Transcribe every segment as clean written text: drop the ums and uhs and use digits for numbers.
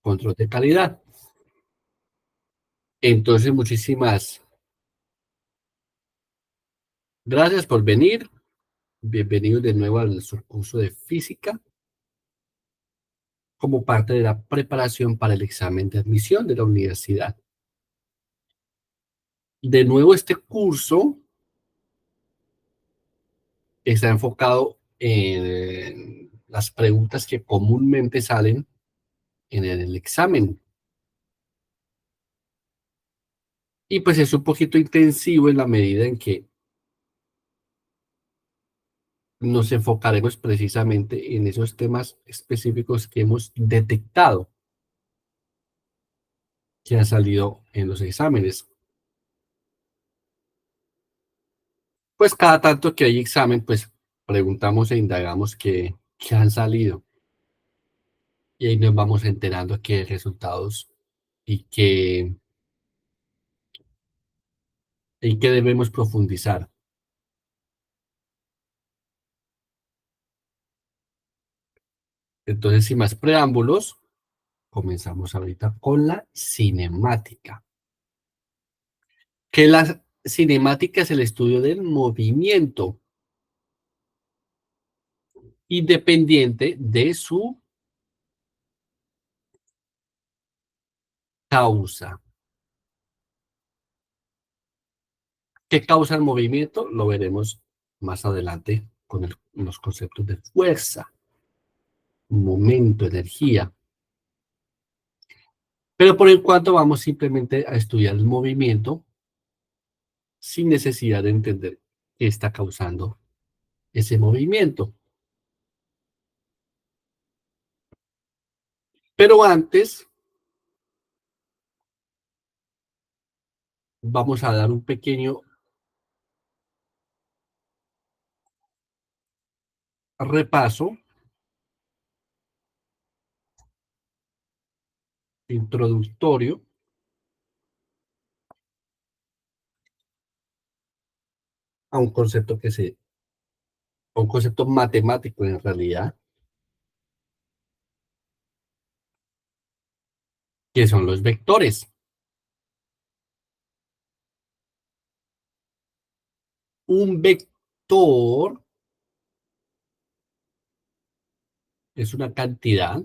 control de calidad. Entonces, muchísimas gracias por venir. Bienvenidos de nuevo al curso de física como parte de la preparación para el examen de admisión de la universidad. De nuevo, este curso está enfocado en las preguntas que comúnmente salen en el examen. Y pues es un poquito intensivo en la medida en que nos enfocaremos precisamente en esos temas específicos que hemos detectado que han salido en los exámenes. Pues cada tanto que hay examen, pues preguntamos e indagamos qué han salido. Y ahí nos vamos enterando qué resultados y qué debemos profundizar. Entonces, sin más preámbulos, comenzamos ahorita con la cinemática. Que la cinemática es el estudio del movimiento independiente de su causa. ¿Qué causa el movimiento? Lo veremos más adelante con los conceptos de fuerza, momento, energía. Pero por el cuanto vamos simplemente a estudiar el movimiento sin necesidad de entender qué está causando ese movimiento. Pero antes vamos a dar un pequeño repaso introductorio a un concepto un concepto matemático en realidad, que son los vectores. Un vector es una cantidad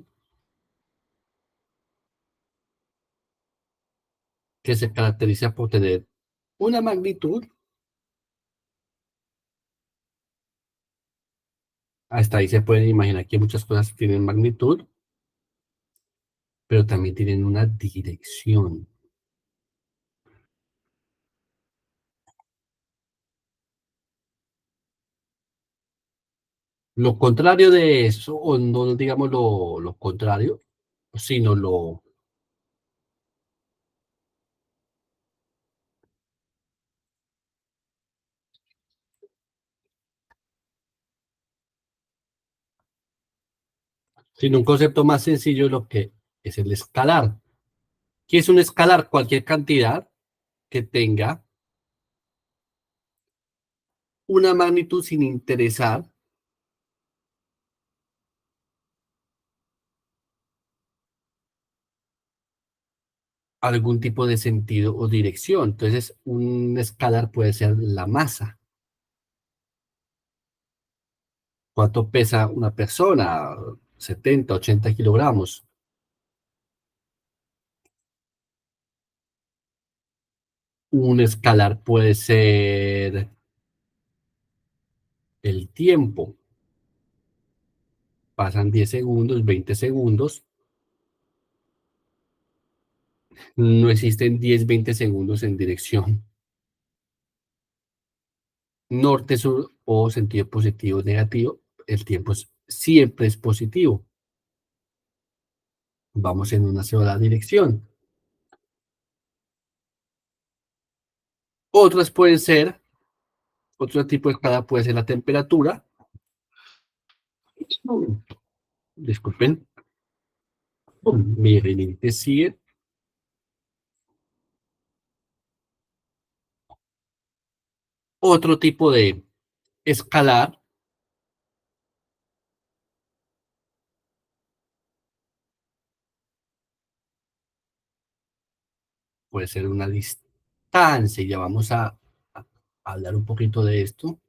que se caracteriza por tener una magnitud, hasta ahí se pueden imaginar que muchas cosas tienen magnitud, pero también tienen una dirección. Lo contrario de eso, o no digamos lo contrario, sino sino un concepto más sencillo, lo que es el escalar. ¿Qué es un escalar? Cualquier cantidad que tenga una magnitud sin interesar algún tipo de sentido o dirección. Entonces, un escalar puede ser la masa. ¿Cuánto pesa una persona? 70, 80 kilogramos. Un escalar puede ser el tiempo. Pasan 10 segundos, 20 segundos. No existen 10, 20 segundos en dirección norte, sur o sentido positivo o negativo. El tiempo siempre es positivo. Vamos en una sola dirección. Otras pueden ser, otro tipo de escala puede ser la temperatura. Disculpen, mi rinite sigue. Otro tipo de escalar puede ser una distancia, y ya vamos a hablar un poquito de esto,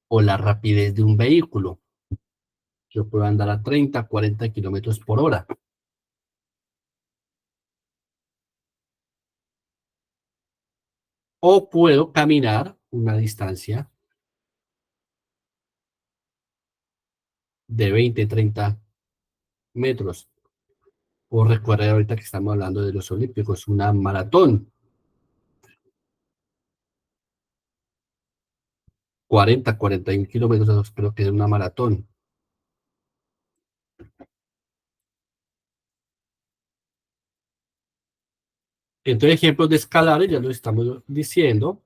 o la rapidez de un vehículo. Yo puedo andar a 30, 40 kilómetros por hora, o puedo caminar una distancia de 20, 30 metros, o recorrer ahorita que estamos hablando de los olímpicos, una maratón, 40, 41 kilómetros, creo que es una maratón. Entonces, ejemplos de escalares, ya lo estamos diciendo,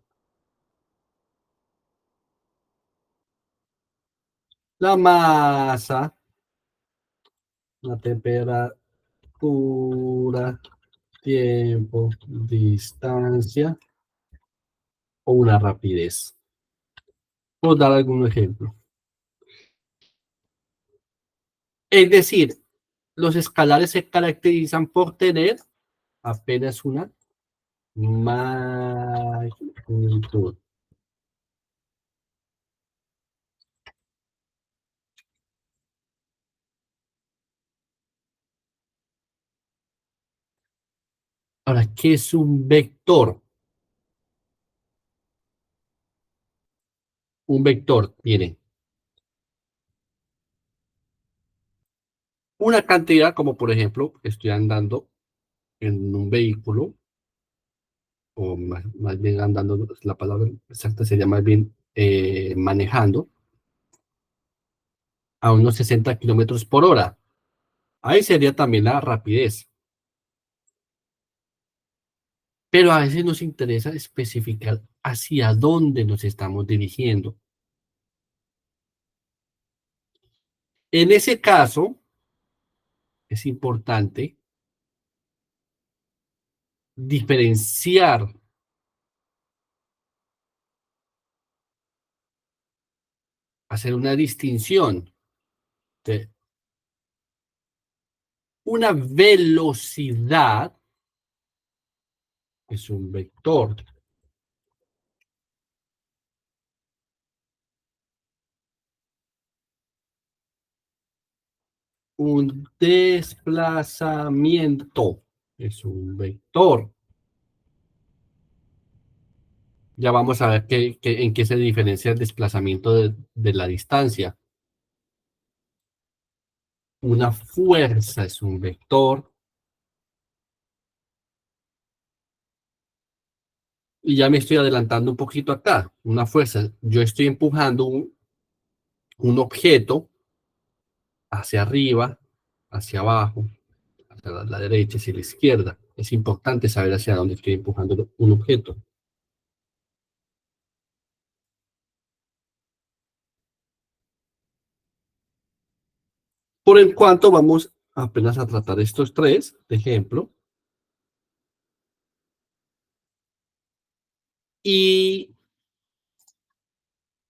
la masa, la temperatura, tiempo, distancia o una rapidez. Por dar algún ejemplo. Es decir, los escalares se caracterizan por tener apenas una magnitud. Ahora, ¿qué es un vector? Un vector tiene una cantidad, como por ejemplo, estoy andando en un vehículo, o más bien andando, la palabra exacta sería más bien manejando a unos 60 kilómetros por hora. Ahí sería también la rapidez. Pero a veces nos interesa especificar hacia dónde nos estamos dirigiendo. En ese caso, es importante diferenciar, hacer una distinción de una velocidad, es un vector, un desplazamiento, es un vector. Ya vamos a ver en qué se diferencia el desplazamiento de la distancia. Una fuerza es un vector. Y ya me estoy adelantando un poquito acá. Una fuerza. Yo estoy empujando un objeto hacia arriba, hacia abajo, hacia la derecha, hacia la izquierda. Es importante saber hacia dónde estoy empujando un objeto. Por el cuanto vamos apenas a tratar estos tres, de ejemplo. Y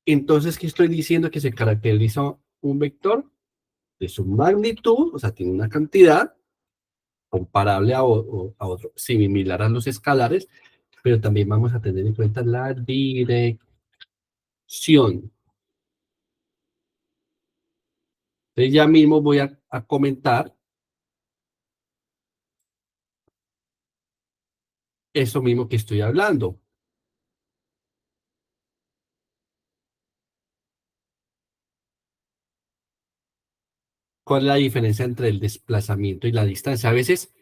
entonces, ¿qué estoy diciendo? Que se caracteriza un vector de su magnitud, o sea, tiene una cantidad comparable a otro, similar a los escalares, pero también vamos a tener en cuenta la dirección. Entonces ya mismo voy a comentar eso mismo que estoy hablando. ¿Cuál es la diferencia entre el desplazamiento y la distancia? A veces,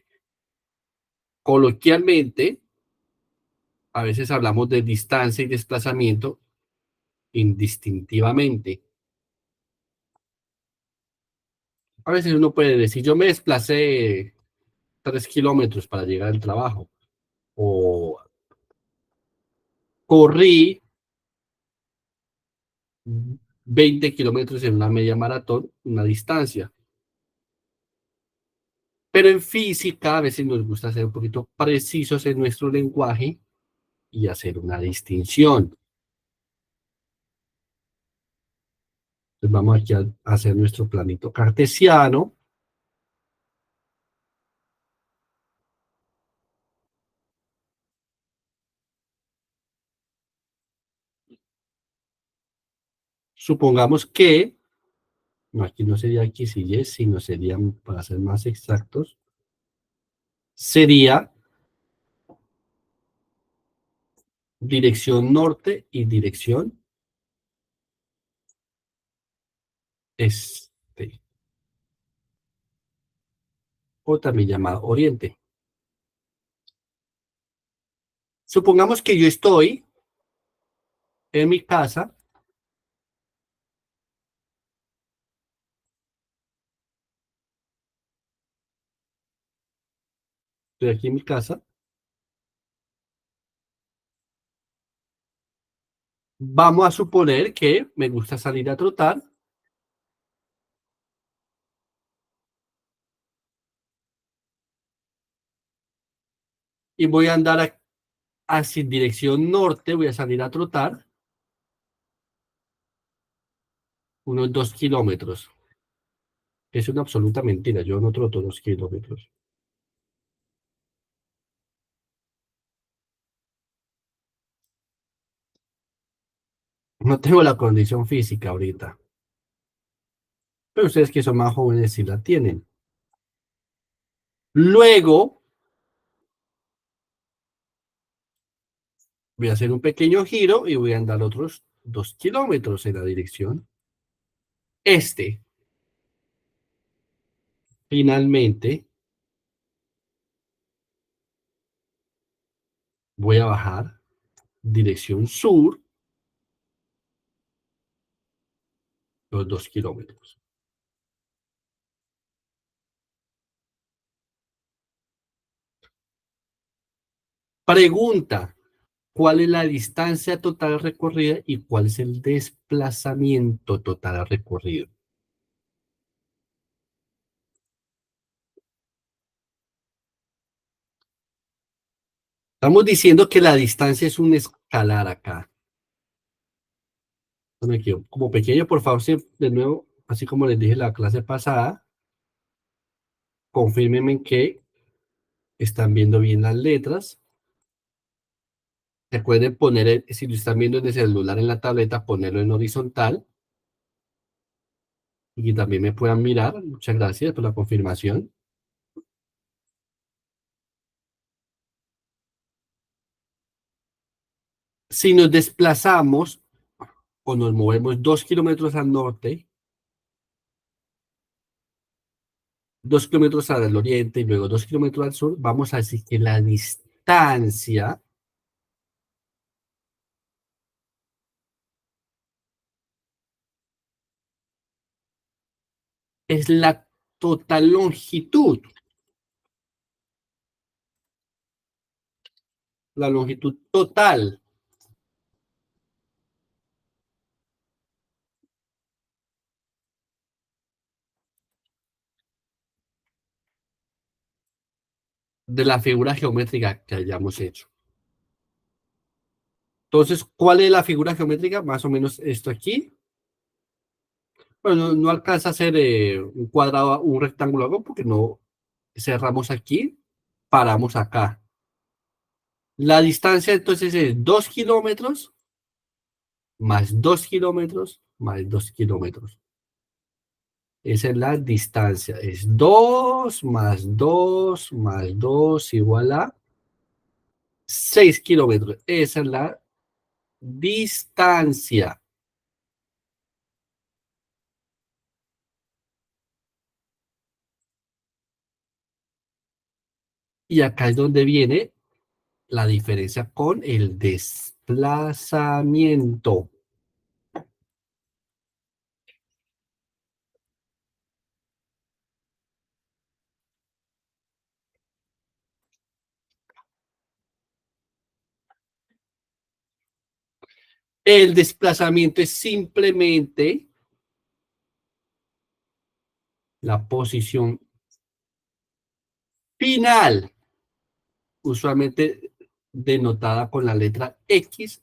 coloquialmente, a veces hablamos de distancia y desplazamiento indistintivamente. A veces uno puede decir, yo me desplacé 3 kilómetros para llegar al trabajo, o corrí 20 kilómetros en una media maratón, una distancia. Pero en física a veces nos gusta ser un poquito precisos en nuestro lenguaje y hacer una distinción. Entonces vamos aquí a hacer nuestro planito cartesiano. Supongamos que, no, aquí no sería X y Y, sino serían, para ser más exactos, sería dirección norte y dirección este, o también llamado oriente. Supongamos que yo estoy en mi casa, estoy aquí en mi casa, vamos a suponer que me gusta salir a trotar y voy a andar hacia dirección norte, voy a salir a trotar unos 2 kilómetros. Es una absoluta mentira, yo no troto 2 kilómetros. No tengo la condición física ahorita, pero ustedes que son más jóvenes sí la tienen. Luego voy a hacer un pequeño giro y voy a andar otros 2 kilómetros en la dirección este. Finalmente voy a bajar dirección sur los 2 kilómetros. Pregunta, ¿cuál es la distancia total recorrida y cuál es el desplazamiento total recorrido? Estamos diciendo que la distancia es un escalar acá. Bueno, aquí, como pequeño, por favor, de nuevo, así como les dije en la clase pasada, confírmenme que están viendo bien las letras. Recuerden poner, si lo están viendo en el celular, en la tableta, ponerlo en horizontal y que también me puedan mirar. Muchas gracias por la confirmación. Si nos desplazamos o nos movemos 2 kilómetros al norte, 2 kilómetros al oriente y luego 2 kilómetros al sur, vamos a decir que la distancia es la total longitud, la longitud total de la figura geométrica que hayamos hecho. Entonces, ¿cuál es la figura geométrica? Más o menos esto aquí. Bueno, no alcanza a ser un cuadrado, un rectángulo, algo, porque no cerramos aquí, paramos acá. La distancia entonces es 2 kilómetros más 2 kilómetros más 2 kilómetros. Esa es la distancia. Es 2 más 2 más 2 igual a 6 kilómetros. Esa es la distancia. Y acá es donde viene la diferencia con el desplazamiento. El desplazamiento es simplemente la posición final, usualmente denotada con la letra X,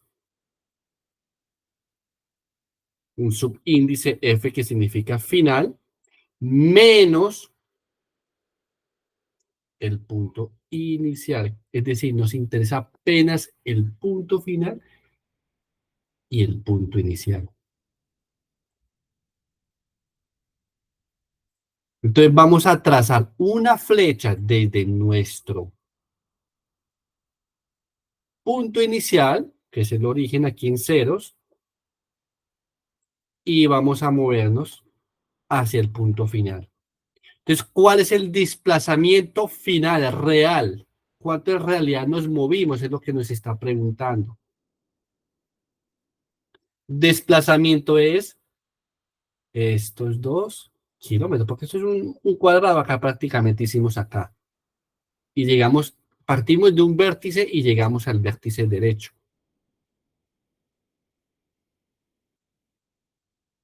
un subíndice F que significa final, menos el punto inicial. Es decir, nos interesa apenas el punto final y el punto inicial. Entonces vamos a trazar una flecha desde nuestro punto inicial, que es el origen aquí en ceros, y vamos a movernos hacia el punto final. Entonces, ¿cuál es el desplazamiento final real? ¿Cuánto en realidad nos movimos? Es lo que nos está preguntando. Desplazamiento es estos 2 kilómetros, porque esto es un cuadrado acá prácticamente hicimos acá. Y llegamos, partimos de un vértice y llegamos al vértice derecho.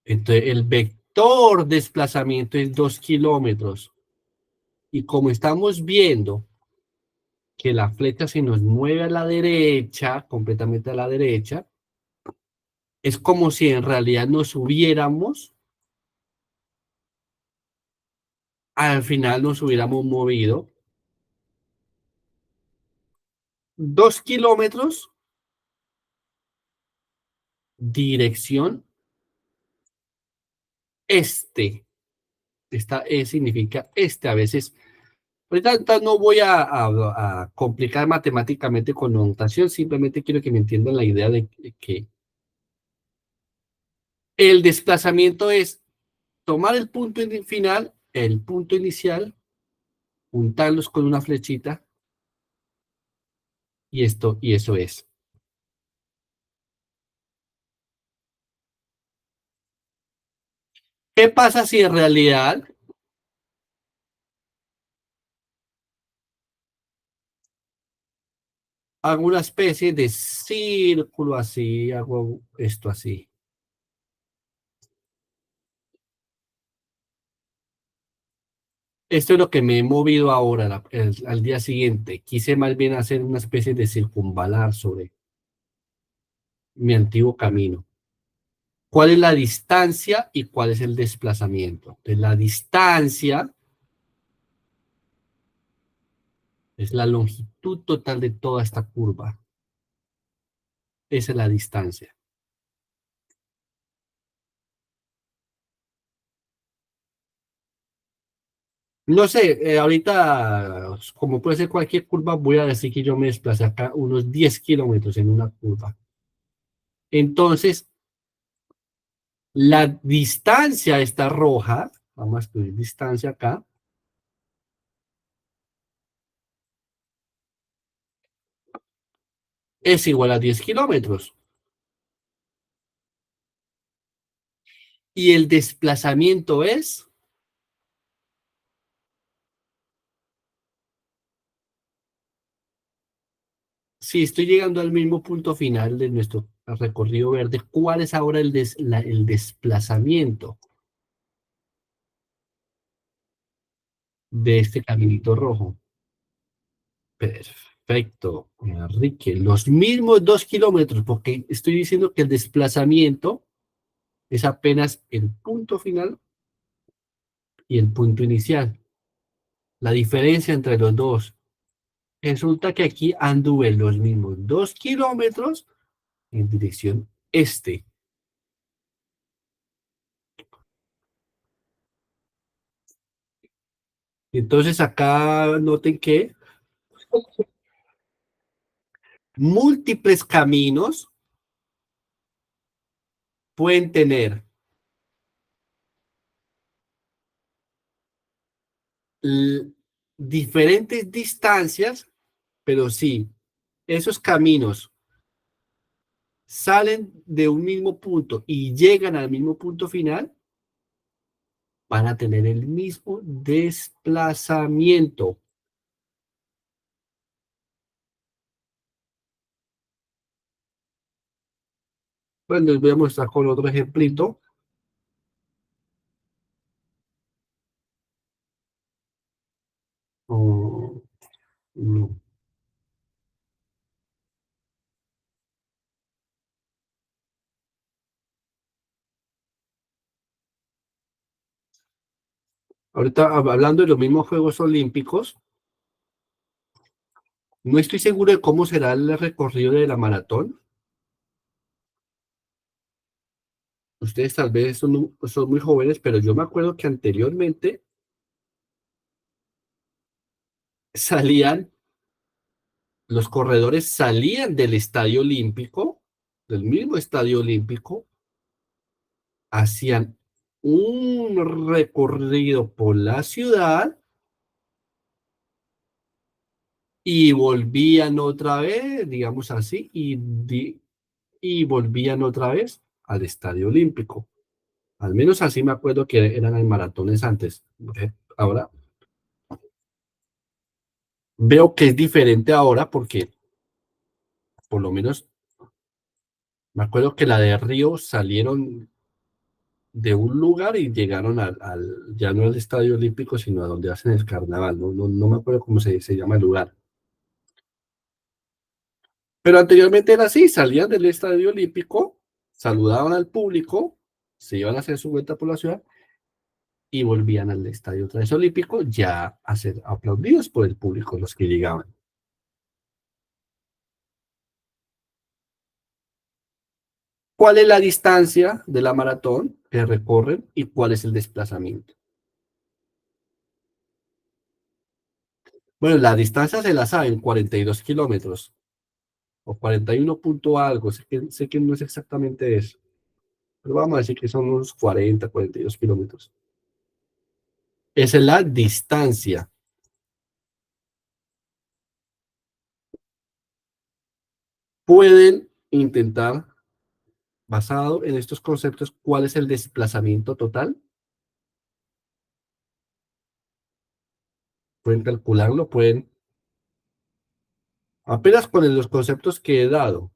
Entonces, el vector desplazamiento es 2 kilómetros. Y como estamos viendo que la flecha se nos mueve a la derecha, completamente a la derecha, es como si en realidad nos hubiéramos, al final nos hubiéramos movido 2 kilómetros dirección este. Esta E significa este. A veces, ahorita no voy a complicar matemáticamente con notación, simplemente quiero que me entiendan la idea de que el desplazamiento es tomar el punto final, el punto inicial, juntarlos con una flechita y esto, y eso es. ¿Qué pasa si en realidad hago una especie de círculo así, hago esto así? Esto es lo que me he movido ahora, al día siguiente. Quise más bien hacer una especie de circunvalar sobre mi antiguo camino. ¿Cuál es la distancia y cuál es el desplazamiento? Entonces, la distancia es la longitud total de toda esta curva. Esa es la distancia. No sé, ahorita, como puede ser cualquier curva, voy a decir que yo me desplacé acá unos 10 kilómetros en una curva. Entonces, la distancia está roja, vamos a escribir distancia acá, es igual a 10 kilómetros. Y el desplazamiento es, si estoy llegando al mismo punto final de nuestro recorrido verde, ¿cuál es ahora el desplazamiento de este caminito rojo? Perfecto, Enrique. Los mismos 2 kilómetros, porque estoy diciendo que el desplazamiento es apenas el punto final y el punto inicial. La diferencia entre los dos. Resulta que aquí anduve los mismos 2 kilómetros en dirección este. Entonces acá noten que múltiples caminos pueden tener diferentes distancias, pero sí, esos caminos salen de un mismo punto y llegan al mismo punto final, van a tener el mismo desplazamiento. Bueno, les voy a mostrar con otro ejemplito. Oh, no. Ahorita hablando de los mismos Juegos Olímpicos, no estoy seguro de cómo será el recorrido de la maratón. Ustedes tal vez son muy jóvenes, pero yo me acuerdo que anteriormente salían, los corredores salían del Estadio Olímpico, del mismo Estadio Olímpico, hacían un recorrido por la ciudad y volvían otra vez, digamos así, y volvían otra vez al Estadio Olímpico. Al menos así me acuerdo que eran en maratones antes. Ahora veo que es diferente ahora porque por lo menos me acuerdo que la de Río salieron de un lugar y llegaron ya no al Estadio Olímpico, sino a donde hacen el carnaval. No me acuerdo cómo se llama el lugar. Pero anteriormente era así, salían del Estadio Olímpico, saludaban al público, se iban a hacer su vuelta por la ciudad y volvían al Estadio otra vez Olímpico ya a ser aplaudidos por el público los que llegaban. ¿Cuál es la distancia de la maratón que recorren y cuál es el desplazamiento? Bueno, la distancia se la saben, 42 kilómetros o 41 punto algo, sé que no es exactamente eso, pero vamos a decir que son unos 42 kilómetros. Esa es la distancia. Pueden intentar, basado en estos conceptos, cuál es el desplazamiento total. Pueden calcularlo, pueden, apenas con los conceptos que he dado.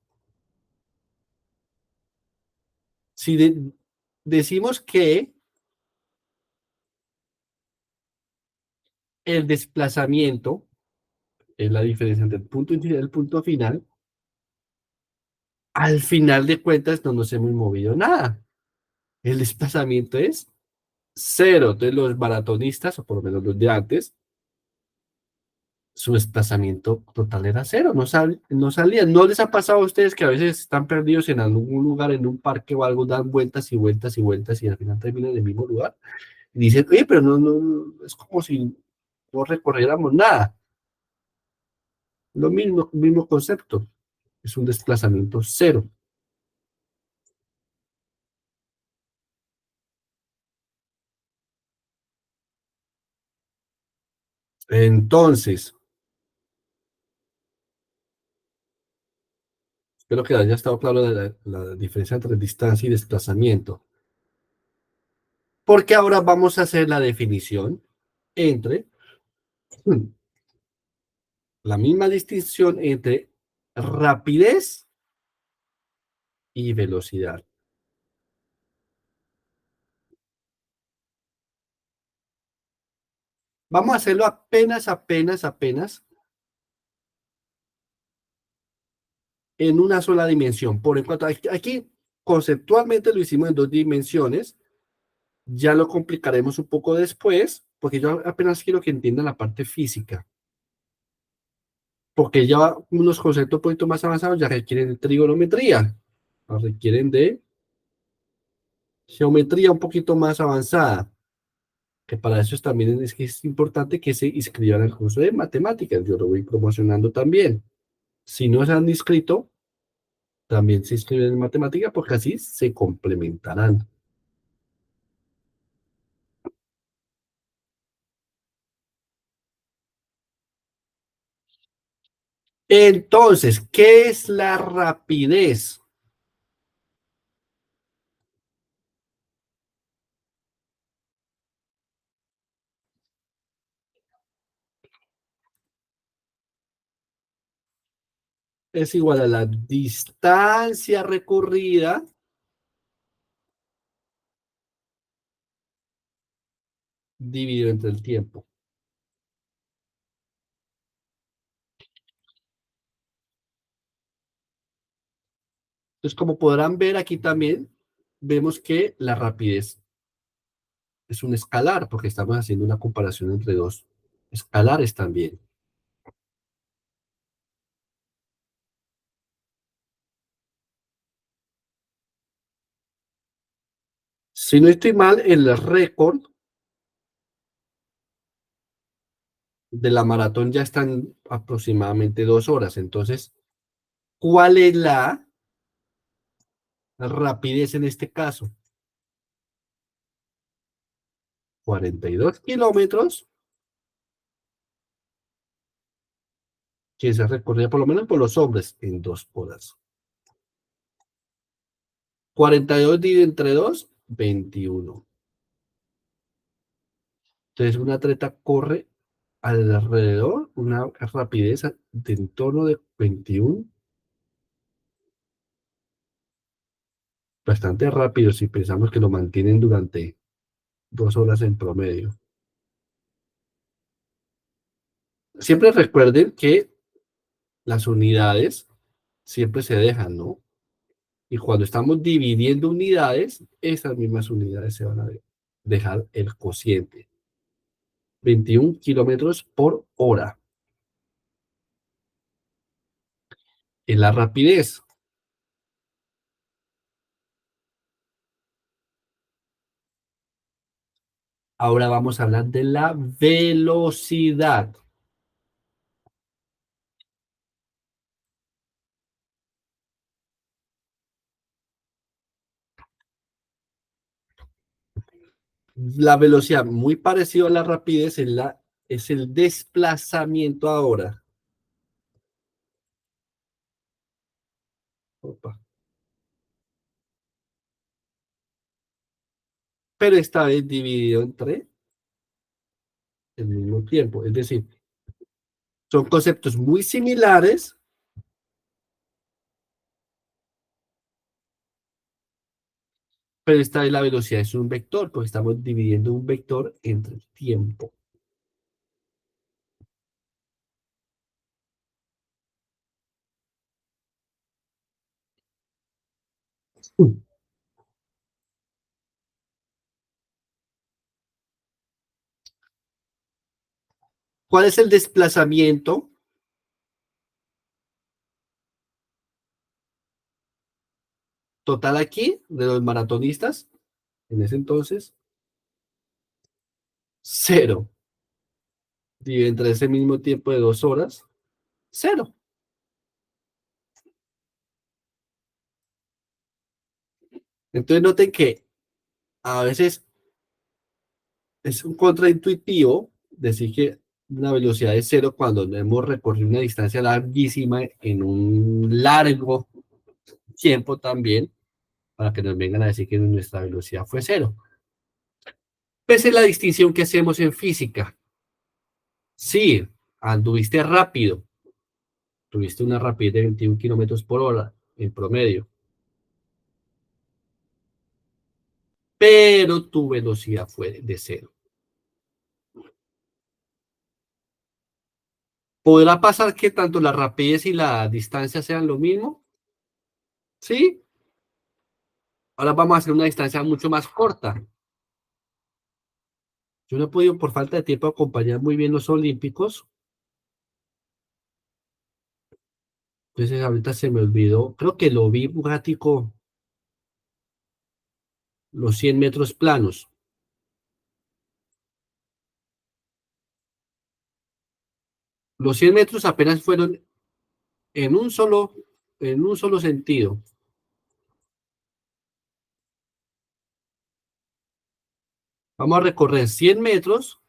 Si decimos que el desplazamiento es la diferencia entre el punto inicial y el punto final, al final de cuentas no nos hemos movido nada. El desplazamiento es cero. Entonces los maratonistas, o por lo menos los de antes, su desplazamiento total era cero, no salían. ¿No les ha pasado a ustedes que a veces están perdidos en algún lugar, en un parque o algo, dan vueltas y vueltas y vueltas y al final terminan en el mismo lugar? Y dicen, oye, pero no, es como si no recorriéramos nada. Lo mismo concepto, es un desplazamiento cero. Entonces, espero que haya estado claro la diferencia entre distancia y desplazamiento, porque ahora vamos a hacer la definición entre la misma distinción entre rapidez y velocidad. Vamos a hacerlo apenas en una sola dimensión. Por ejemplo, aquí conceptualmente lo hicimos en dos dimensiones, ya lo complicaremos un poco después, porque yo apenas quiero que entiendan la parte física, porque ya unos conceptos un poquito más avanzados ya requieren de trigonometría, requieren de geometría un poquito más avanzada, que para eso también que es importante que se inscriban al curso de matemáticas, yo lo voy promocionando también. Si no se han inscrito, también se inscriben en matemática porque así se complementarán. Entonces, ¿qué es la rapidez? Es igual a la distancia recorrida dividido entre el tiempo. Entonces, como podrán ver aquí también, vemos que la rapidez es un escalar, porque estamos haciendo una comparación entre dos escalares también. Si no estoy mal, el récord de la maratón ya están aproximadamente 2 horas. Entonces, ¿cuál es la rapidez en este caso? 42 kilómetros que se recorría por lo menos por los hombres en 2 horas. 42 dividido entre 2, 21. Entonces, un atleta corre alrededor, una rapidez de en torno de 21, bastante rápido si pensamos que lo mantienen durante 2 horas en promedio. Siempre recuerden que las unidades siempre se dejan, ¿no? Y cuando estamos dividiendo unidades, esas mismas unidades se van a dejar el cociente. 21 kilómetros por hora. En la rapidez. Ahora vamos a hablar de la velocidad. La velocidad, muy parecido a la rapidez, es el desplazamiento ahora. Opa. Pero esta vez dividido entre el mismo tiempo. Es decir, son conceptos muy similares, pero esta vez la velocidad es un vector, porque estamos dividiendo un vector entre el tiempo. ¿Cuál es el desplazamiento total aquí de los maratonistas? En ese entonces, cero. Dividido entre ese mismo tiempo de 2 horas, cero. Entonces noten que a veces es un contraintuitivo decir que una velocidad de cero cuando hemos recorrido una distancia larguísima en un largo tiempo también, para que nos vengan a decir que nuestra velocidad fue cero. Esa es la distinción que hacemos en física. Sí, anduviste rápido, tuviste una rapidez de 21 kilómetros por hora en promedio, pero tu velocidad fue de cero. ¿Podrá pasar que tanto la rapidez y la distancia sean lo mismo? Sí. Ahora vamos a hacer una distancia mucho más corta. Yo no he podido, por falta de tiempo, acompañar muy bien los olímpicos. Entonces, ahorita se me olvidó. Creo que lo vi un ratico, los 100 metros planos. Los 100 metros apenas fueron en un solo sentido. Vamos a recorrer 100 metros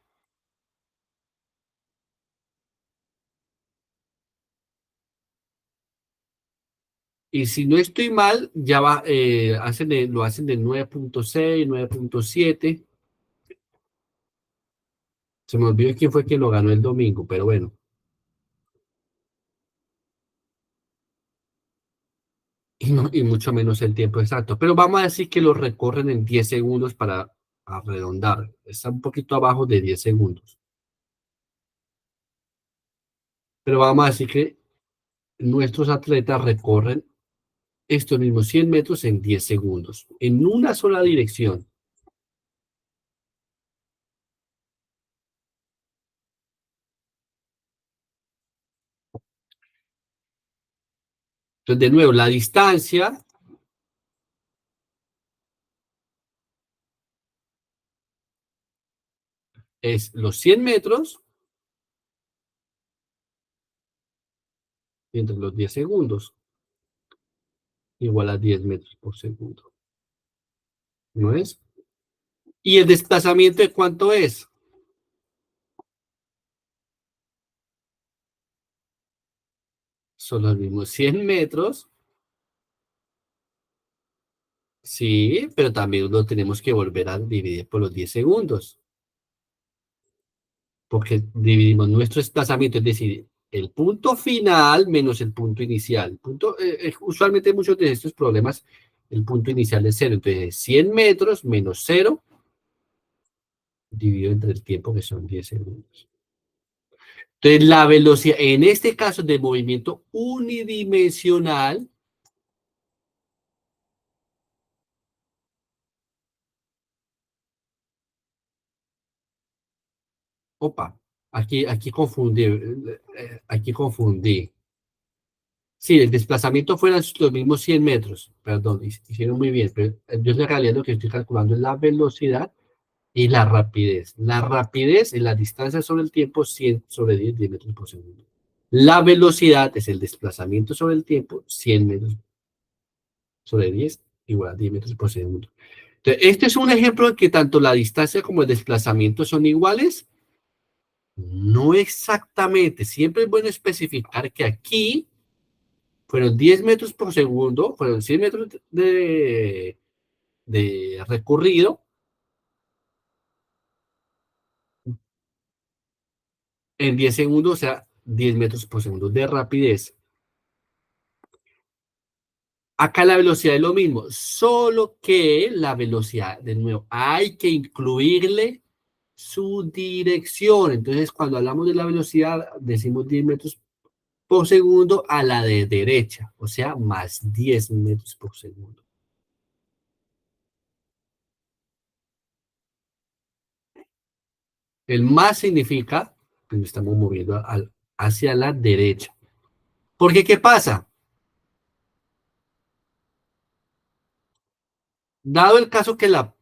y si no estoy mal, ya va, lo hacen de 9.6, 9.7. Se me olvidó quién fue quien lo ganó el domingo, pero bueno, y mucho menos el tiempo exacto. Pero vamos a decir que lo recorren en 10 segundos para arredondar. Está un poquito abajo de 10 segundos. Pero vamos a decir que nuestros atletas recorren estos mismos 100 metros en 10 segundos, en una sola dirección. Entonces, de nuevo, la distancia es los 100 metros entre los 10 segundos, igual a 10 metros por segundo. ¿No es? ¿Y el desplazamiento de cuánto es? Son los mismos 100 metros. Sí, pero también lo tenemos que volver a dividir por los 10 segundos, porque dividimos nuestro desplazamiento, es decir, el punto final menos el punto inicial. Usualmente muchos de estos problemas, el punto inicial es cero, entonces 100 metros menos cero dividido entre el tiempo que son 10 segundos. Entonces la velocidad, en este caso de movimiento unidimensional, opa, aquí confundí. Sí, el desplazamiento fueran los mismos 100 metros, perdón, hicieron muy bien, pero yo en realidad lo que estoy calculando es la velocidad y la rapidez. La rapidez es la distancia sobre el tiempo, 100 sobre 10, 10 metros por segundo. La velocidad es el desplazamiento sobre el tiempo, 100 metros sobre 10, igual a 10 metros por segundo. Entonces, este es un ejemplo de que tanto la distancia como el desplazamiento son iguales. No exactamente, siempre es bueno especificar que aquí fueron 10 metros por segundo, fueron 100 metros de recorrido en 10 segundos, o sea, 10 metros por segundo de rapidez. Acá la velocidad es lo mismo, solo que la velocidad, de nuevo, hay que incluirle su dirección. Entonces, cuando hablamos de la velocidad, decimos 10 metros por segundo a la de derecha, o sea, más 10 metros por segundo. El más significa que nos estamos moviendo hacia la derecha. Porque, ¿qué pasa? Dado el caso que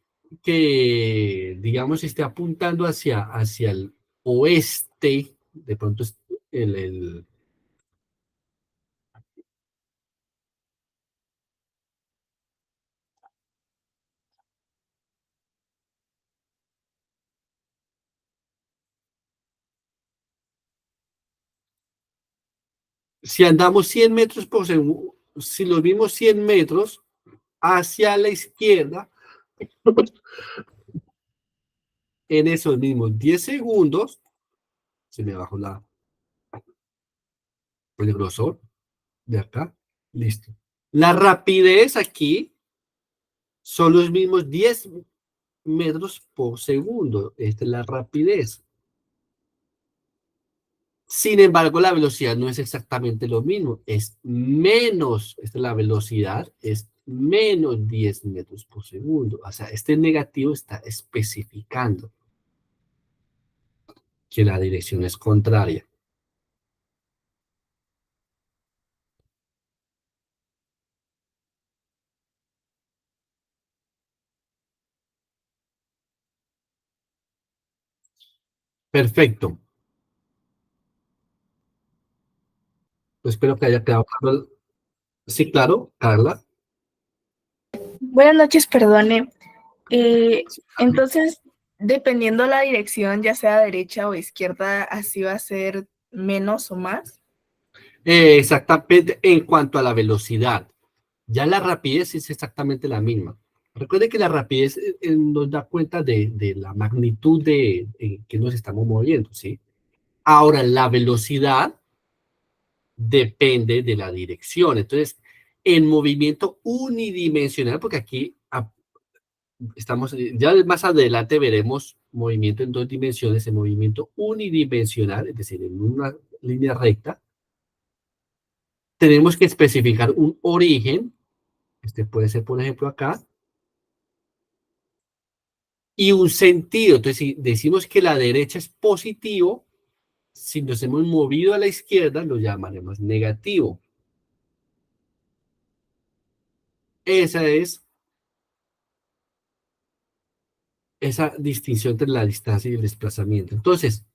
digamos, esté apuntando hacia el oeste, de pronto el, si andamos 100 metros por segundo, si los mismos 100 metros hacia la izquierda, en esos mismos 10 segundos, se me bajó el grosor de acá, listo. La rapidez aquí son los mismos 10 metros por segundo. Esta es la rapidez. Sin embargo, la velocidad no es exactamente lo mismo, es menos, esta es la velocidad, es menos 10 metros por segundo. O sea, este negativo está especificando que la dirección es contraria. Perfecto. Espero que haya quedado claro. Sí, claro, Carla. Buenas noches, perdone. Entonces, dependiendo la dirección, ya sea derecha o izquierda, así va a ser menos o más. Exactamente en cuanto a la velocidad. Ya la rapidez es exactamente la misma. Recuerde que la rapidez nos da cuenta de la magnitud de que nos estamos moviendo, ¿sí? Ahora, la velocidad depende de la dirección. Entonces, en movimiento unidimensional, porque aquí estamos, ya más adelante veremos movimiento en dos dimensiones, en movimiento unidimensional, es decir, en una línea recta, tenemos que especificar un origen, este puede ser, por ejemplo, acá, y un sentido. Entonces, si decimos que la derecha es positivo, si nos hemos movido a la izquierda, lo llamaremos negativo. Esa es esa distinción entre la distancia y el desplazamiento. Entonces,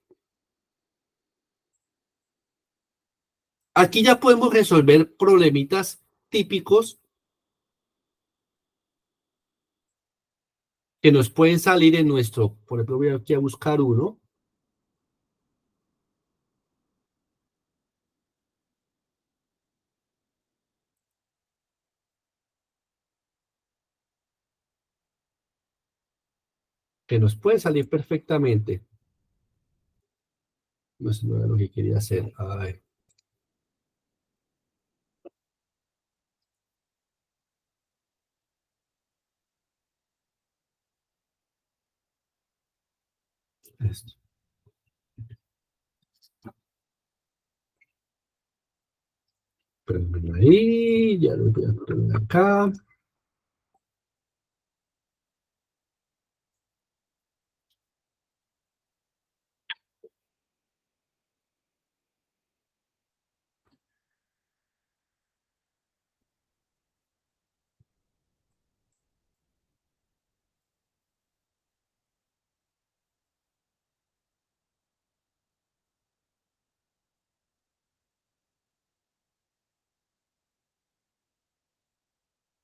Aquí ya podemos resolver problemitas típicos que nos pueden salir en nuestro, por ejemplo, voy aquí a buscar uno, que nos puede salir perfectamente. No sé, no era lo que quería hacer. A ver, esto. Prenden ahí, ya lo voy a poner acá.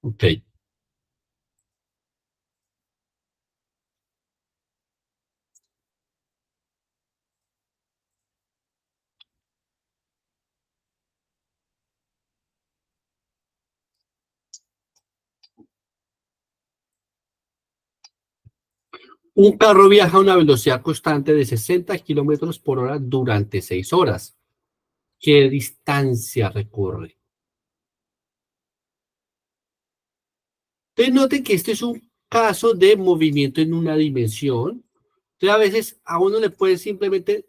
Ok, un carro viaja a una velocidad constante de 60 kilómetros por hora durante 6 horas. ¿Qué distancia recorre? Entonces, noten que este es un caso de movimiento en una dimensión. Entonces, a veces a uno le puede simplemente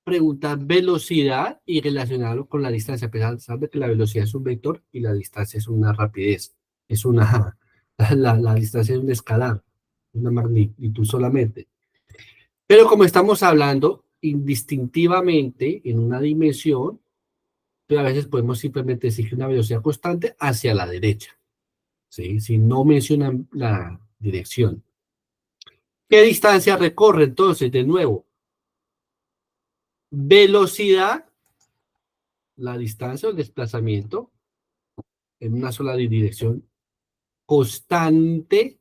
preguntar velocidad y relacionarlo con la distancia, a pesar de que la velocidad es un vector y la distancia es una rapidez, es una, la distancia es un escalar, una magnitud solamente. Pero como estamos hablando indistintivamente en una dimensión, entonces a veces podemos simplemente decir que una velocidad constante hacia la derecha, ¿sí? Si no mencionan la dirección. ¿Qué distancia recorre entonces? De nuevo, velocidad, la distancia o el desplazamiento en una sola dirección constante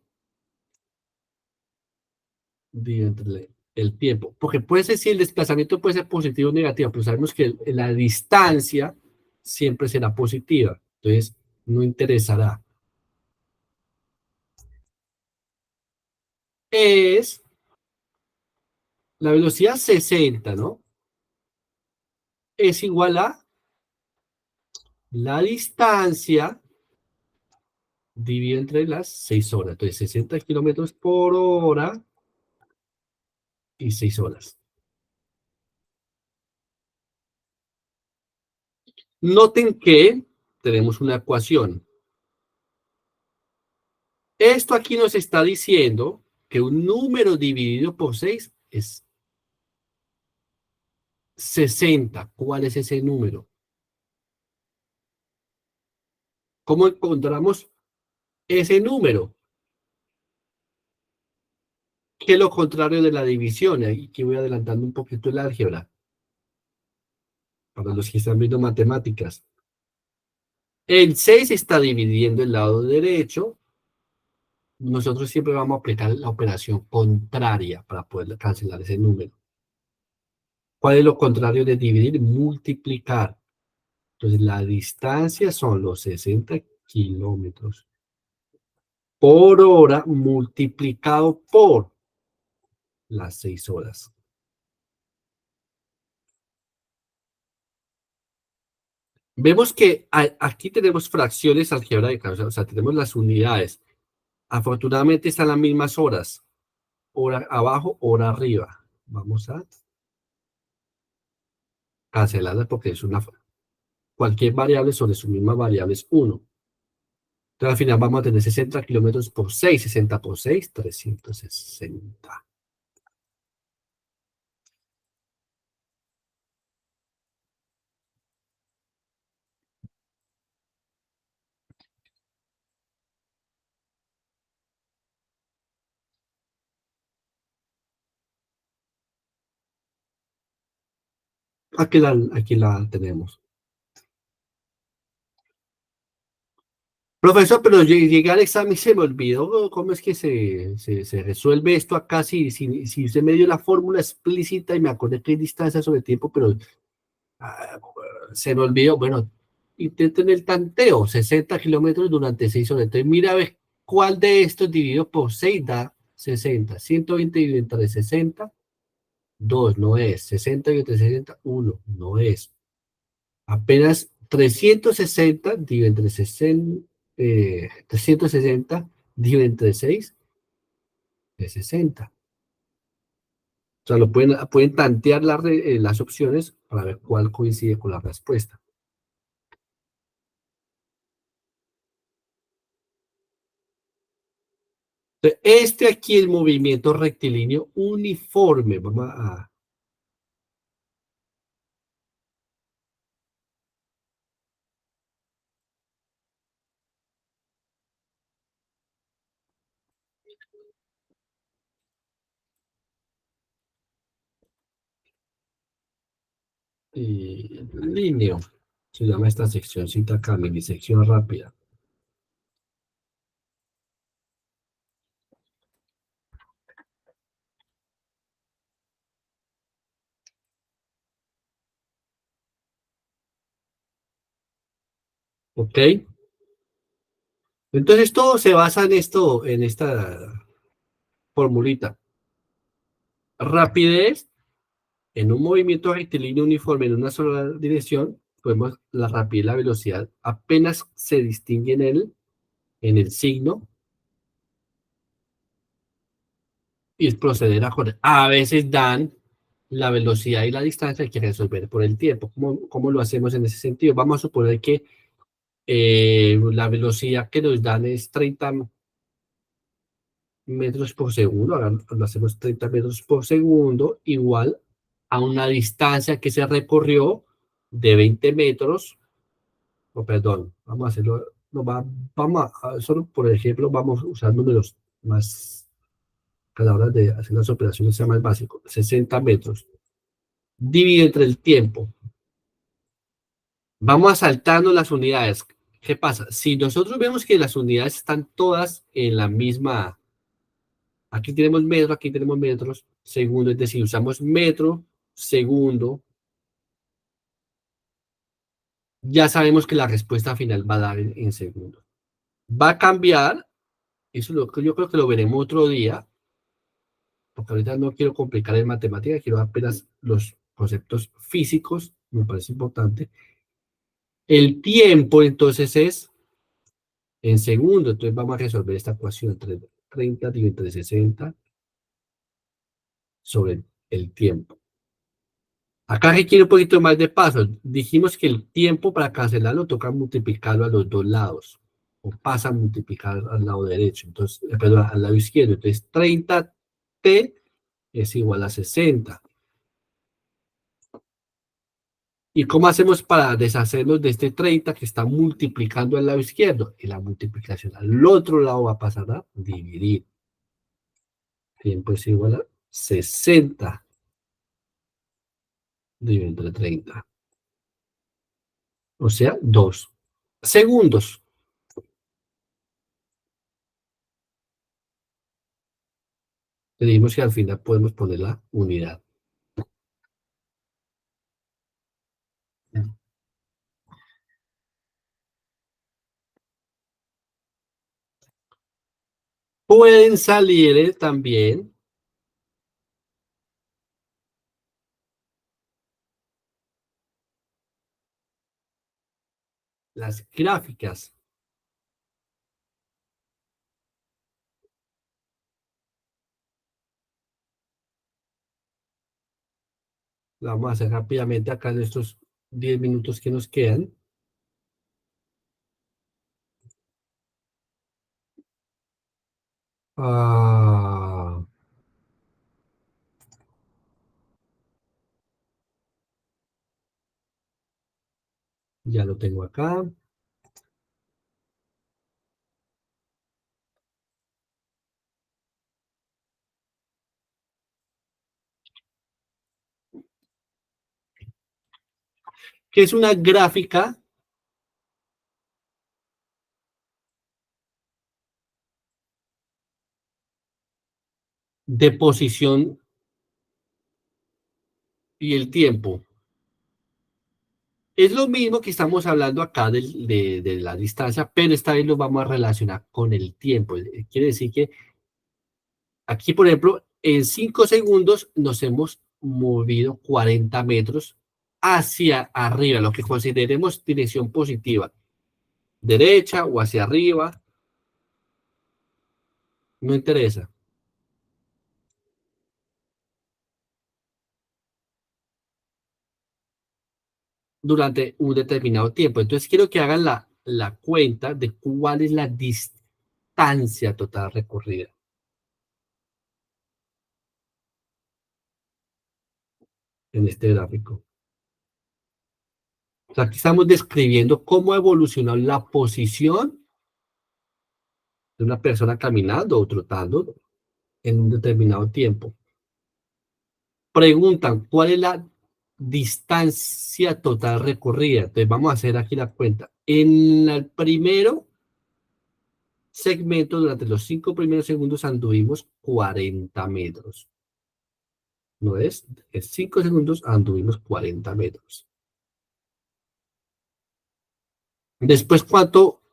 entre el tiempo. Porque puede ser si el desplazamiento puede ser positivo o negativo, pero sabemos que la distancia siempre será positiva. Entonces, no interesará. Es la velocidad 60, ¿no? Es igual a la distancia dividido entre las 6 horas. Entonces, 60 kilómetros por hora y 6 horas. Noten que tenemos una ecuación. Esto aquí nos está diciendo que un número dividido por 6 es 60. ¿Cuál es ese número? ¿Cómo encontramos ese número? Que es lo contrario de la división. Aquí voy adelantando un poquito el álgebra para los que están viendo matemáticas. El 6 está dividiendo el lado derecho. Nosotros siempre vamos a aplicar la operación contraria para poder cancelar ese número. ¿Cuál es lo contrario de dividir? Multiplicar. Entonces, la distancia son los 60 kilómetros por hora multiplicado por las 6 horas. Vemos que aquí tenemos fracciones algebraicas, o sea, tenemos las unidades. Afortunadamente están las mismas horas, hora abajo, hora arriba. Vamos a cancelarla porque es una, cualquier variable sobre su misma variable es 1. Entonces al final vamos a tener 60 kilómetros por 6, 60 por 6, 360. Aquí la tenemos. Profesor, pero llegué al examen y se me olvidó cómo es que se resuelve esto acá. Si usted me dio la fórmula explícita y me acordé que hay distancia sobre tiempo, pero ah, se me olvidó. Bueno, intenten el tanteo, 60 kilómetros durante 6 horas. Entonces, mira a ver cuál de estos dividido por 6 da 60. 120 dividido entre 60, 2 no es. 60 dividido entre 60, 1 no es. Apenas 360 dividido entre 60, 360 dividido entre 6 es 60. O sea, pueden tantear las opciones para ver cuál coincide con la respuesta. Entonces, este aquí es movimiento rectilíneo uniforme. Vamos a líneo. Se llama esta seccióncita acá, mini sección rápida. ¿Ok? Entonces todo se basa en esto, en esta formulita. Rapidez en un movimiento rectilíneo uniforme en una sola dirección, podemos la rapidez y la velocidad apenas se distinguen en el signo y proceder a correr. A veces dan la velocidad y la distancia que hay que resolver por el tiempo. ¿Cómo lo hacemos en ese sentido? Vamos a suponer que la velocidad que nos dan es 30 metros por segundo. Ahora lo hacemos 30 metros por segundo, igual a una distancia que se recorrió de 20 metros. O perdón, vamos a hacerlo, no, vamos solo por ejemplo, vamos a usar números más, que a la hora de hacer las operaciones sea más básico, 60 metros. Divide entre el tiempo. Vamos a saltarnos las unidades. ¿Qué pasa? Si nosotros vemos que las unidades están todas en la misma, aquí tenemos metros, segundo, es decir, usamos metro, segundo, ya sabemos que la respuesta final va a dar en segundo. Va a cambiar, eso lo, yo creo que lo veremos otro día, porque ahorita no quiero complicar en matemática, quiero apenas los conceptos físicos, me parece importante. El tiempo entonces es en segundo, entonces vamos a resolver esta ecuación entre 30 dividido entre 60 sobre el tiempo. Acá requiere un poquito más de pasos. Dijimos que el tiempo para cancelarlo toca multiplicarlo a los dos lados, o pasa a multiplicar al lado derecho, entonces, perdón, al lado izquierdo. Entonces 30t es igual a 60. ¿Y cómo hacemos para deshacernos de este 30 que está multiplicando al lado izquierdo? Y la multiplicación al otro lado va a pasar a dividir. Tiempo es igual a 60 dividido entre 30. O sea, 2 segundos. Dijimos que al final podemos poner la unidad. Pueden salir también las gráficas. La vamos a hacer rápidamente acá en estos 10 minutos que nos quedan. Ah, ya lo tengo acá. Que es una gráfica de posición y el tiempo. Es lo mismo que estamos hablando acá de la distancia, pero esta vez lo vamos a relacionar con el tiempo. Quiere decir que aquí, por ejemplo, en 5 segundos nos hemos movido 40 metros hacia arriba, lo que consideremos dirección positiva, derecha o hacia arriba, no interesa, durante un determinado tiempo. Entonces quiero que hagan la cuenta de cuál es la distancia total recorrida en este gráfico. O sea, aquí estamos describiendo cómo evolucionó la posición de una persona caminando o trotando en un determinado tiempo. Preguntan, ¿cuál es la distancia total recorrida? Entonces vamos a hacer aquí la cuenta. En el primero segmento, durante los 5 primeros segundos, anduvimos 40 metros. ¿No es? En 5 segundos anduvimos 40 metros. Después, ¿cuánto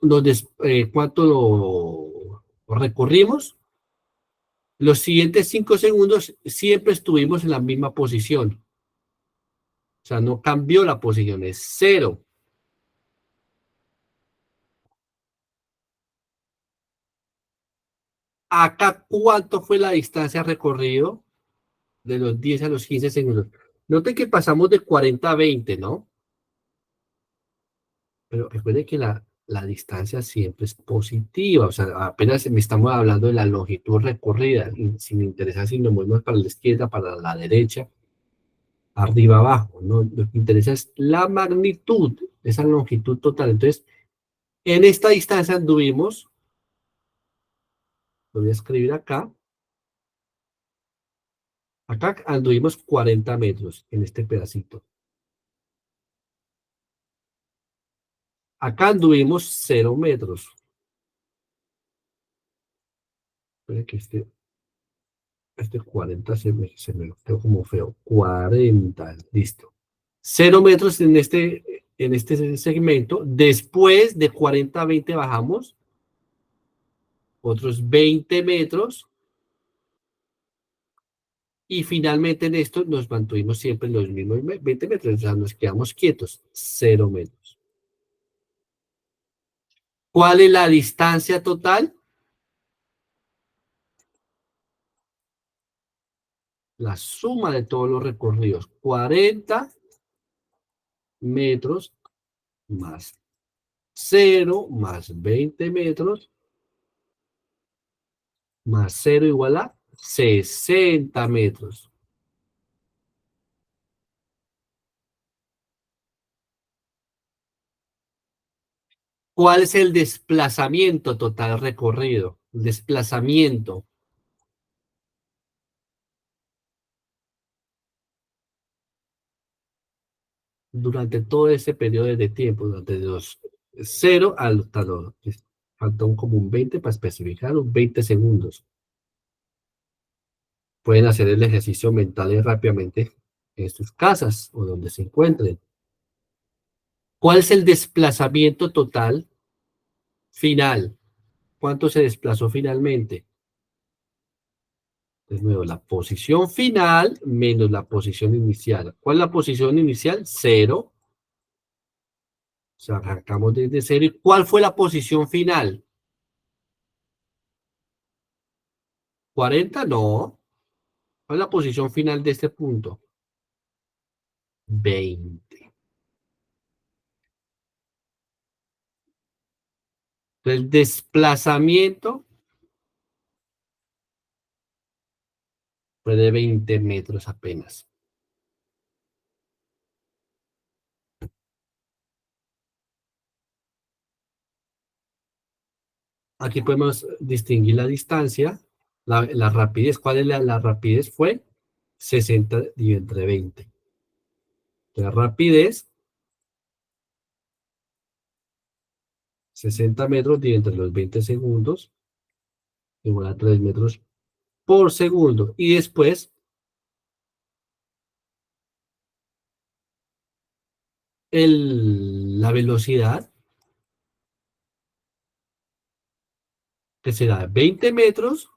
lo recorrimos? Los siguientes 5 segundos siempre estuvimos en la misma posición. O sea, no cambió la posición, es cero. Acá, ¿cuánto fue la distancia recorrido de los 10 a los 15 segundos? Noten que pasamos de 40 a 20, ¿no? Pero recuerden que la distancia siempre es positiva, o sea, apenas me estamos hablando de la longitud recorrida, y si me interesa si nos movemos para la izquierda, para la derecha, arriba, abajo, ¿no? Lo que interesa es la magnitud, esa longitud total. Entonces, en esta distancia anduvimos, lo voy a escribir acá anduvimos 40 metros en este pedacito. Acá anduvimos 0 metros. Espera que este 40 se me quedó como feo. 40, listo. 0 metros en este segmento. Después de 40 a 20 bajamos otros 20 metros. Y finalmente en esto nos mantuvimos siempre en los mismos 20 metros. O sea, nos quedamos quietos. 0 metros. ¿Cuál es la distancia total? La suma de todos los recorridos. 40 metros más 0 más 20 metros más 0 igual a 60 metros. ¿Cuál es el desplazamiento total recorrido? El desplazamiento durante todo ese periodo de tiempo, durante los 0 hasta los, faltó como un 20 para especificar, un 20 segundos. Pueden hacer el ejercicio mental y rápidamente en sus casas o donde se encuentren. ¿Cuál es el desplazamiento total final? ¿Cuánto se desplazó finalmente? De nuevo, la posición final menos la posición inicial. ¿Cuál es la posición inicial? 0. O sea, arrancamos desde 0. ¿Y cuál fue la posición final? 40, no. ¿Cuál es la posición final de este punto? 20. El desplazamiento fue de 20 metros apenas. Aquí podemos distinguir la distancia, la rapidez. ¿Cuál es la rapidez? Fue 60 y entre 20. La rapidez, 60 metros y entre los 20 segundos, igual a 3 metros por segundo. Y después la velocidad, que será 20 metros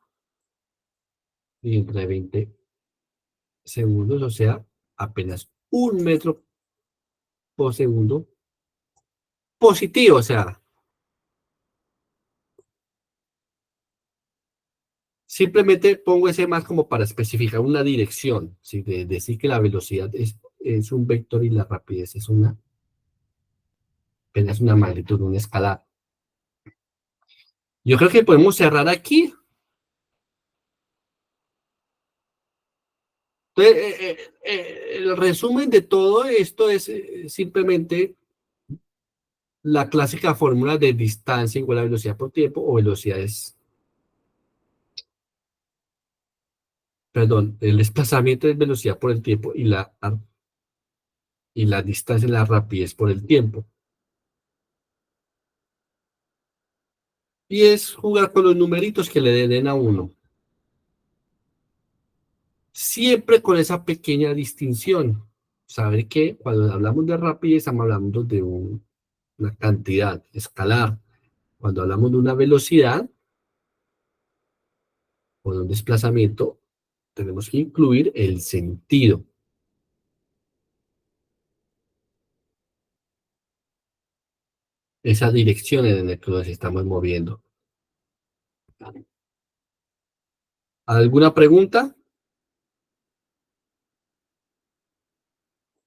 y entre 20 segundos, o sea, apenas 1 metro por segundo positivo. O sea, simplemente pongo ese más como para especificar una dirección, ¿sí? De decir que la velocidad es un vector y la rapidez es apenas una magnitud, una escala. Yo creo que podemos cerrar aquí. Entonces, el resumen de todo esto es simplemente la clásica fórmula de distancia igual a velocidad por tiempo o velocidades, perdón, el desplazamiento es velocidad por el tiempo y la distancia es la rapidez por el tiempo. Y es jugar con los numeritos que le den a uno. Siempre con esa pequeña distinción. Saber que cuando hablamos de rapidez estamos hablando de una cantidad escalar. Cuando hablamos de una velocidad o de un desplazamiento, tenemos que incluir el sentido, esa dirección en la que nos estamos moviendo. ¿Alguna pregunta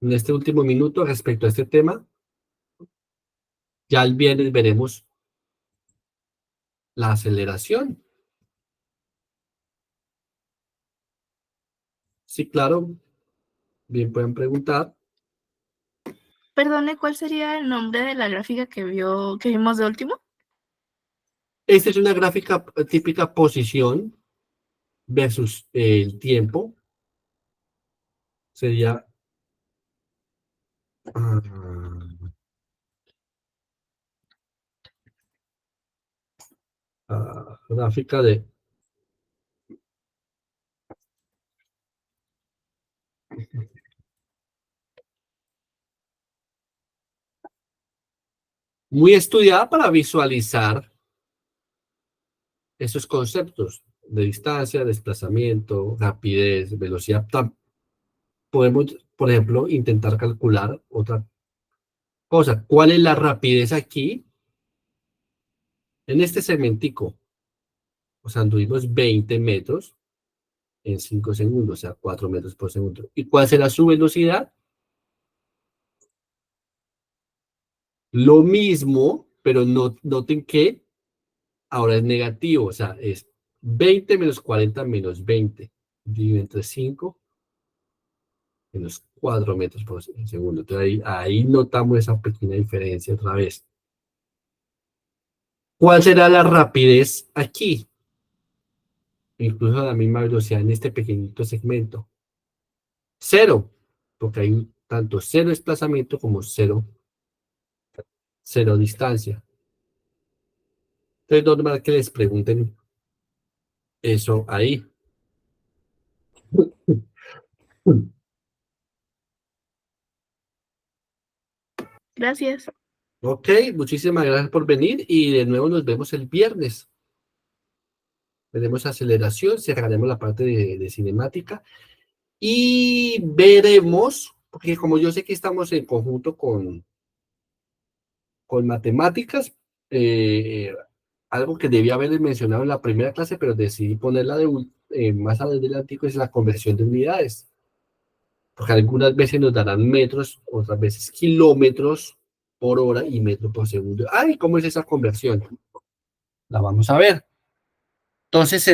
en este último minuto respecto a este tema? Ya el viernes veremos la aceleración. Sí, claro, bien pueden preguntar. Perdone, ¿cuál sería el nombre de la gráfica que vimos de último? Esta es una gráfica típica posición versus el tiempo. Sería gráfica de muy estudiada para visualizar esos conceptos de distancia, desplazamiento, rapidez, velocidad. Podemos, por ejemplo, intentar calcular otra cosa. ¿Cuál es la rapidez aquí en este segmentico? O sea, anduvimos 20 metros en 5 segundos, o sea, 4 metros por segundo. ¿Y cuál será su velocidad? Lo mismo, pero noten que ahora es negativo, o sea, es 20 menos 40 menos 20, dividido entre 5 menos 4 metros por segundo. Entonces ahí notamos esa pequeña diferencia otra vez. ¿Cuál será la rapidez aquí? Incluso a la misma velocidad en este pequeñito segmento. Cero, porque hay tanto cero desplazamiento como cero distancia. Entonces, es normal que les pregunten eso ahí. Gracias. Ok, muchísimas gracias por venir y de nuevo nos vemos el viernes. Veremos aceleración, cerraremos la parte de cinemática y veremos, porque como yo sé que estamos en conjunto con matemáticas, algo que debía haberles mencionado en la primera clase, pero decidí ponerla más adelante, es la conversión de unidades. Porque algunas veces nos darán metros, otras veces kilómetros por hora y metro por segundo. Ay, ¿cómo es esa conversión? La vamos a ver. Entonces,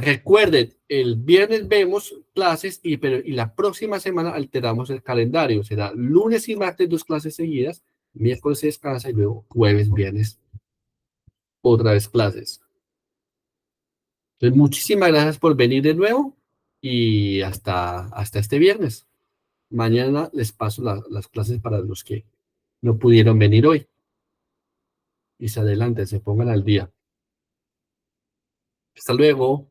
recuerden, el viernes vemos clases y la próxima semana alteramos el calendario. Será lunes y martes 2 clases seguidas, miércoles se descansa y luego jueves, viernes, otra vez clases. Entonces, muchísimas gracias por venir de nuevo y hasta este viernes. Mañana les paso las clases para los que no pudieron venir hoy. Y se adelanten, se pongan al día. Hasta luego.